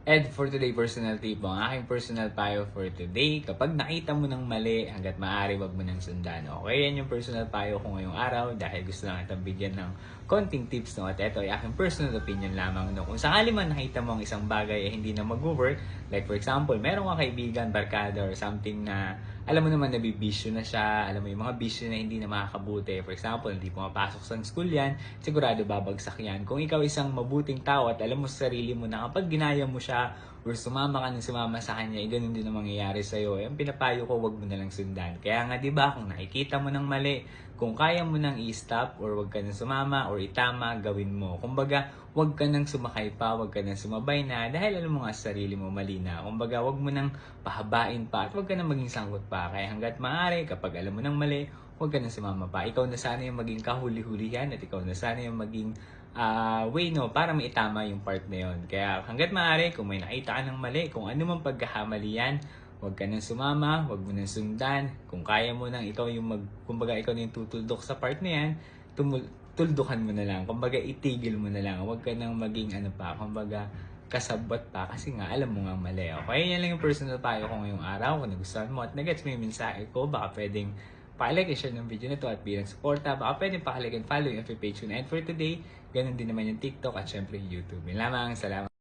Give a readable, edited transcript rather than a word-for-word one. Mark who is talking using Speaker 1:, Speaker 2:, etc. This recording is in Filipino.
Speaker 1: And for today, personal tip mo, ang aking personal payo for today, kapag nakita mo ng mali, hanggat maaari wag mo nang sundan. Okay, yan yung personal payo ko ngayong araw dahil gusto lang itang bigyan ng konting tips. No? At ito ay aking personal opinion lamang. No? Kung sakali man nakita mo ang isang bagay ay hindi na mag-work, like for example, meron kang kaibigan, barkada, or something na alam mo naman nabibisyo na siya, alam mo yung mga bisyo na hindi na makakabuti. For example, hindi pumapasok sa school yan, sigurado babagsak yan. Kung ikaw isang mabuting tao at alam mo sa sarili mo na kapag ginaya mo siya or sumama ka ng sumama sa kanya, ganun din ang mangyayari sa'yo. Ang pinapayo ko, wag mo na lang sundan. Kaya nga, di ba, kung nakikita mo ng mali, kung kaya mo nang i-stop or wag ka nang sumama or itama, gawin mo. Kumbaga, wag ka nang sumakay pa, wag ka nang sumabay na dahil alam mo nga sa sarili mo mali na. Kumbaga, wag mo nang pahabain pa at wag ka nang maging sangkot pa. Kaya hanggat maaari, kapag alam mo ng mali, wag ka nang sumama pa. Ikaw na sana yung maging kahuli-hulihan at ikaw na sana yung maging way no para maitama yung part na yon. Kaya hangga't maaari kung may nakita ka ng mali, kung ano mang pagkakamali yan, huwag ka nang sumama, huwag mo nang sundan. Kung kaya mo nang ikaw yung kumbaga ikaw na yung tutuldok sa part na yan, tuldukan mo na lang. Kumbaga itigil mo na lang. Huwag ka nang maging ano pa, kumbaga kasabot pa kasi nga alam mo nga mali. Okay, yan lang yung personal payo ko ngayong araw. Kung nagustuhan mo at nagets mo yung mensahe ko, baka pwedeng pa-like and share ng video na to at bilang suporta, baka pwedeng pa-like and follow yung FB page ko na. And for today, ganun din naman yung TikTok at syempre yung YouTube. Yun lamang, salamat.